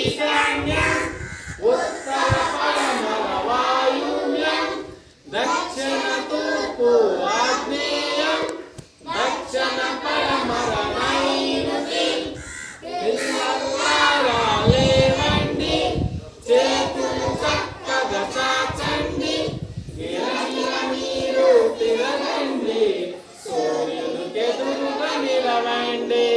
ఈశాన్యం ఉత్తర పడమర వాయువ్యం దక్షిణ తూర్పు ఆగ్నేయం దక్షిణ పడమర నైరుతి పిల్లలారా లేవండి చేతులు చక్కగా చాచండి గిరగిర మీరు తిరగండి సూర్యునికెదురుగా నిలవండి